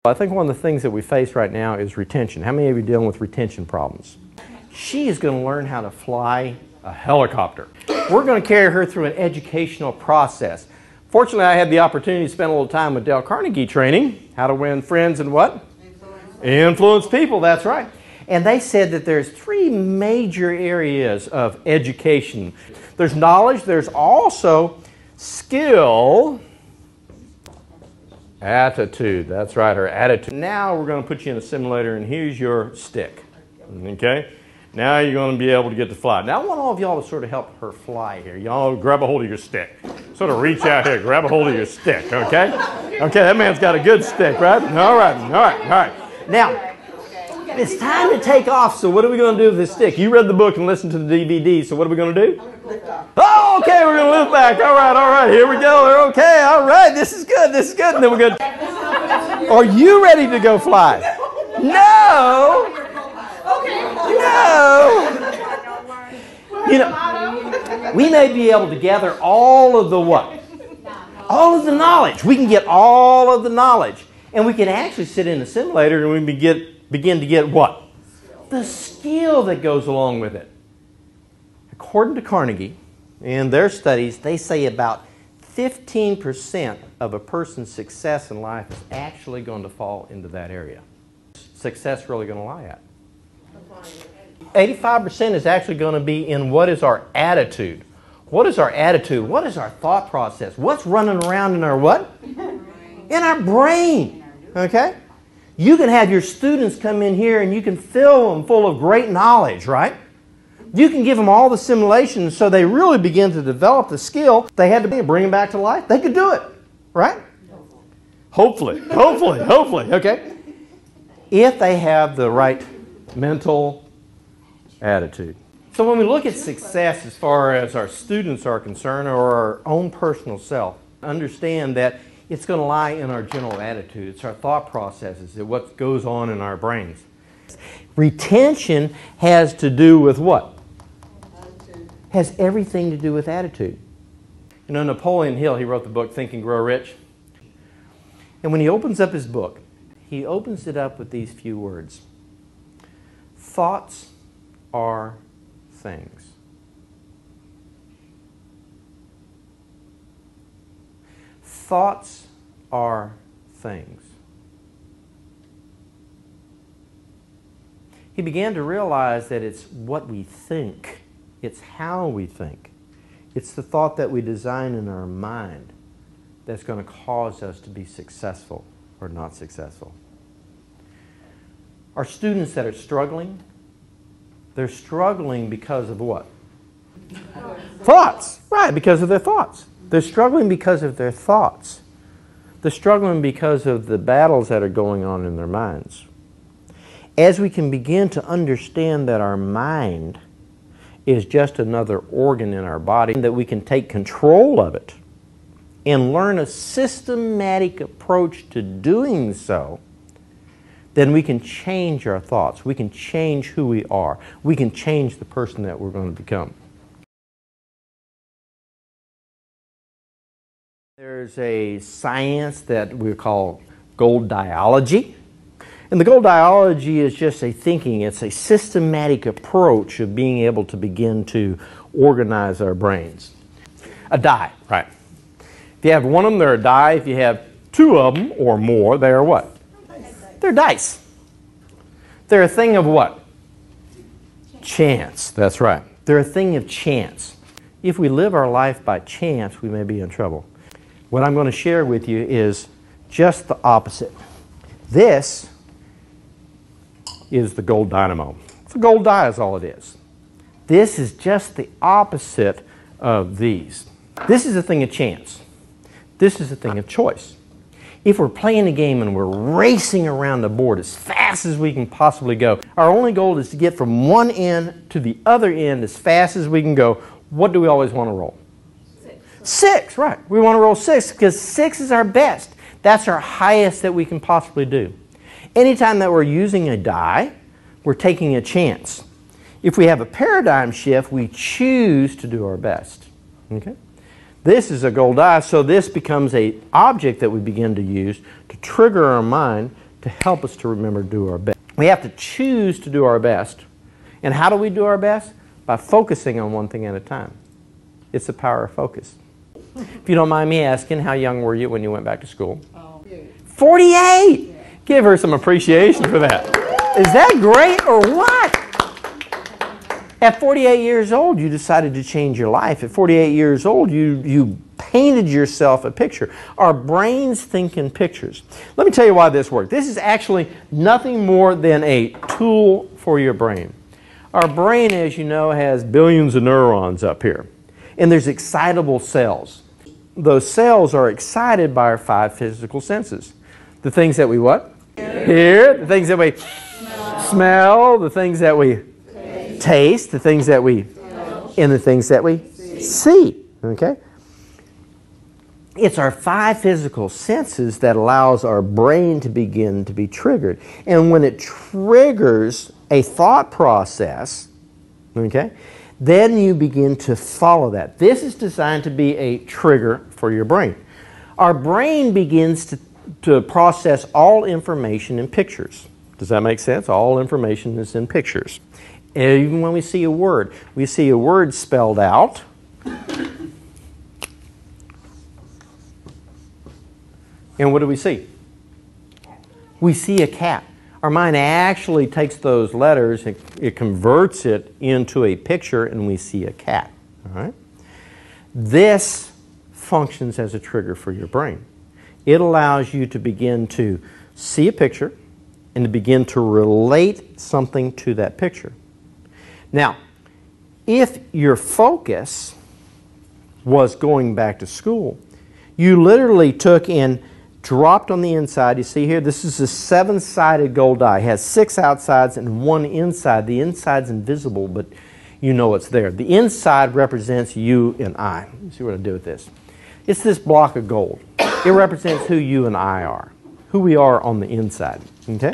I think one of the things that we face right now is retention. How many of you are dealing with retention problems? She is going to learn how to fly a helicopter. We're going to carry her through an educational process. Fortunately, I had the opportunity to spend a little time with Dale Carnegie training, how to win friends and what? Influence people, that's right. And they said that there's three major areas of education. There's knowledge, there's also skill, attitude. That's right, her attitude. Now we're going to put you in a simulator and here's your stick. Okay? Now you're going to be able to get to fly. Now I want all of y'all to sort of help her fly here. Y'all grab a hold of your stick. Sort of reach out here, grab a hold of your stick, okay? Okay, that man's got a good stick, right? All right. Now, it's time to take off, so what are we going to do with this stick? You read the book and listened to the DVD, so what are we going to do? Oh, okay, we're going to lift back. All right, here we go. Okay, all right, this is good. And then we're going to... Are you ready to go fly? No! No! You know, we may be able to gather all of the what? All of the knowledge. We can get all of the knowledge. And we can actually sit in the simulator and we begin to get what? The skill that goes along with it. According to Carnegie, in their studies, they say about 15% of a person's success in life is actually going to fall into that area. Success really going to lie at? 85% is actually going to be in what is our attitude. What is our attitude? What is our thought process? What's running around in our what? In our brain. Okay? You can have your students come in here and you can fill them full of great knowledge, right? You can give them all the simulations so they really begin to develop the skill they had to bring them back to life. They could do it, right? Hopefully, okay? If they have the right mental attitude. So when we look at success as far as our students are concerned or our own personal self, understand that it's going to lie in our general attitude. It's our thought processes, it's what goes on in our brains. Retention has to do with what? Attitude. Has everything to do with attitude. You know, Napoleon Hill, he wrote the book Think and Grow Rich. And when he opens up his book, he opens it up with these few words. Thoughts are things. Thoughts are things. He began to realize that it's what we think. It's how we think. It's the thought that we design in our mind that's going to cause us to be successful or not successful. Our students that are struggling, they're struggling because of what? Thoughts. Right, because of their thoughts. They're struggling because of their thoughts. They're struggling because of the battles that are going on in their minds. As we can begin to understand that our mind is just another organ in our body, that we can take control of it and learn a systematic approach to doing so, then we can change our thoughts. We can change who we are. We can change the person that we're going to become. There's a science that we call GoldDieology. And the GoldDieology is just a thinking, it's a systematic approach of being able to begin to organize our brains. A die, right. If you have one of them, they're a die. If you have two of them or more, they are what? They're dice. They're a thing of what? Chance, that's right. They're a thing of chance. If we live our life by chance, we may be in trouble. What I'm going to share with you is just the opposite. This is the gold dynamo. It's a gold die is all it is. This is just the opposite of these. This is a thing of chance. This is a thing of choice. If we're playing a game and we're racing around the board as fast as we can possibly go, our only goal is to get from one end to the other end as fast as we can go. What do we always want to roll? 6, right. We want to roll 6 because 6 is our best. That's our highest that we can possibly do. Anytime that we're using a die, we're taking a chance. If we have a paradigm shift, we choose to do our best. Okay? This is a gold die, so this becomes an object that we begin to use to trigger our mind to help us to remember to do our best. We have to choose to do our best. And how do we do our best? By focusing on one thing at a time. It's the power of focus. If you don't mind me asking, how young were you when you went back to school? 48! Give her some appreciation for that. Is that great or what? At 48 years old, you decided to change your life. At 48 years old, you painted yourself a picture. Our brains think in pictures. Let me tell you why this works. This is actually nothing more than a tool for your brain. Our brain, as you know, has billions of neurons up here. And there's excitable cells. Those cells are excited by our 5 physical senses. The things that we what? Hear. The things that we smell. The things that we taste. The things that we and the things that we see. Okay? It's our 5 physical senses that allows our brain to begin to be triggered. And when it triggers a thought process, okay, then you begin to follow that. This is designed to be a trigger for your brain. Our brain begins to process all information in pictures. Does that make sense? All information is in pictures. Even when we see a word spelled out. And what do we see? We see a cat. Our mind actually takes those letters, it converts it into a picture, and we see a cat. All right? This functions as a trigger for your brain. It allows you to begin to see a picture and to begin to relate something to that picture. Now, if your focus was going back to school, you literally took and dropped on the inside. You see here, this is a 7-sided gold die. It has 6 outsides and 1 inside. The inside's invisible, but you know it's there. The inside represents you and I. Let's see what I do with this. It's this block of gold. It represents who you and I are, who we are on the inside. Okay?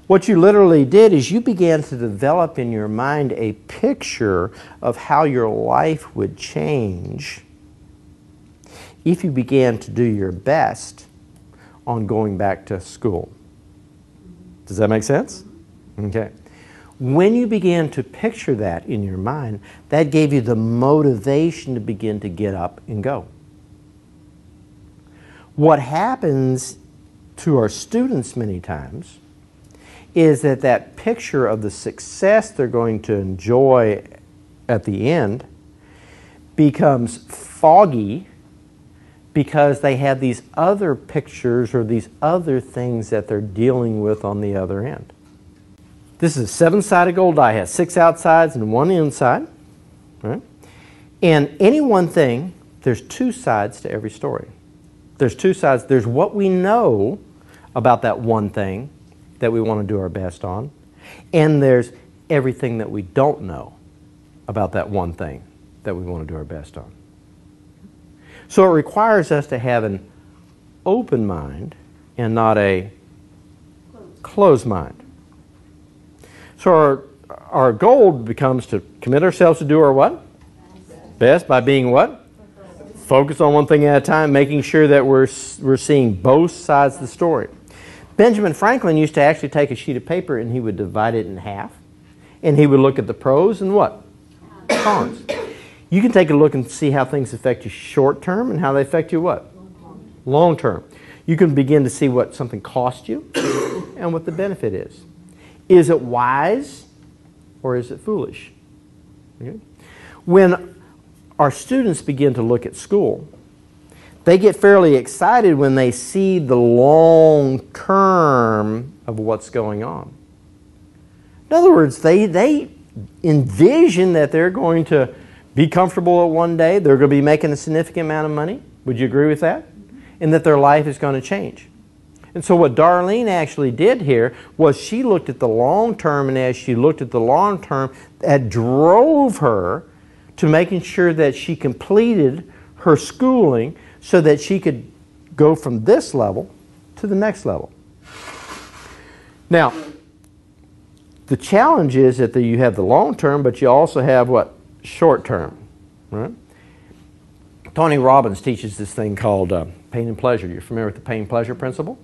What you literally did is you began to develop in your mind a picture of how your life would change if you began to do your best on going back to school. Does that make sense? Okay. When you began to picture that in your mind, that gave you the motivation to begin to get up and go. What happens to our students many times is that that picture of the success they're going to enjoy at the end becomes foggy because they have these other pictures or these other things that they're dealing with on the other end. This is a 7-sided gold die. It has 6 outsides and 1 inside. Right? And any one thing, there's 2 sides to every story. There's 2 sides. There's what we know about that one thing that we want to do our best on. And there's everything that we don't know about that one thing that we want to do our best on. So it requires us to have an open mind and not a closed mind. So our goal becomes to commit ourselves to do our what? Best by being what? Focus on one thing at a time, making sure that we're seeing both sides of the story. Benjamin Franklin used to actually take a sheet of paper and he would divide it in half. And he would look at the pros and what? Cons. You can take a look and see how things affect you short term and how they affect you what? Long term. You can begin to see what something cost you and what the benefit is. Is it wise or is it foolish? Okay. When our students begin to look at school, they get fairly excited when they see the long term of what's going on. In other words, they envision that they're going to be comfortable at one day, they're going to be making a significant amount of money. Would you agree with that? And that their life is going to change. And so what Darlene actually did here was she looked at the long term, and as she looked at the long term, that drove her to making sure that she completed her schooling so that she could go from this level to the next level. Now, the challenge is that you have the long term, but you also have what? Short term. Right? Tony Robbins teaches this thing called pain and pleasure. You're familiar with the pain-pleasure principle?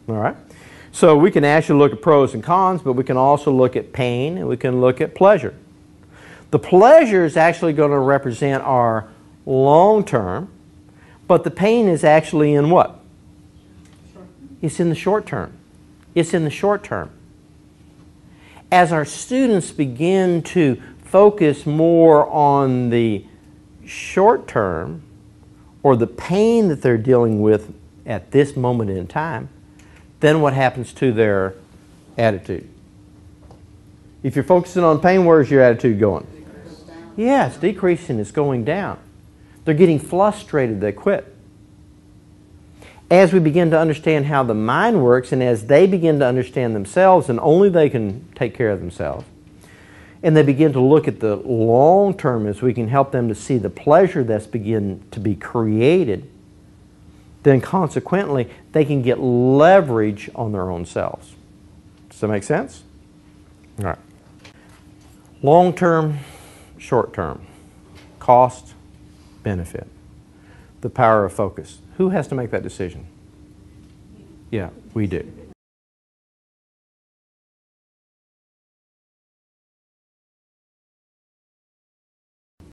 All right. So we can actually look at pros and cons, but we can also look at pain and we can look at pleasure. The pleasure is actually going to represent our long term, but the pain is actually in what? It's in the short term. It's in the short term. As our students begin to focus more on the short term or the pain that they're dealing with at this moment in time, then what happens to their attitude? If you're focusing on pain, where's your attitude going? Yeah, it's decreasing, it's going down. They're getting frustrated, they quit. As we begin to understand how the mind works, and as they begin to understand themselves, and only they can take care of themselves, and they begin to look at the long term as we can help them to see the pleasure that's begin to be created, then consequently they can get leverage on their own selves. Does that make sense? All right. Long term, short term, cost, benefit, the power of focus. Who has to make that decision? Yeah, we do.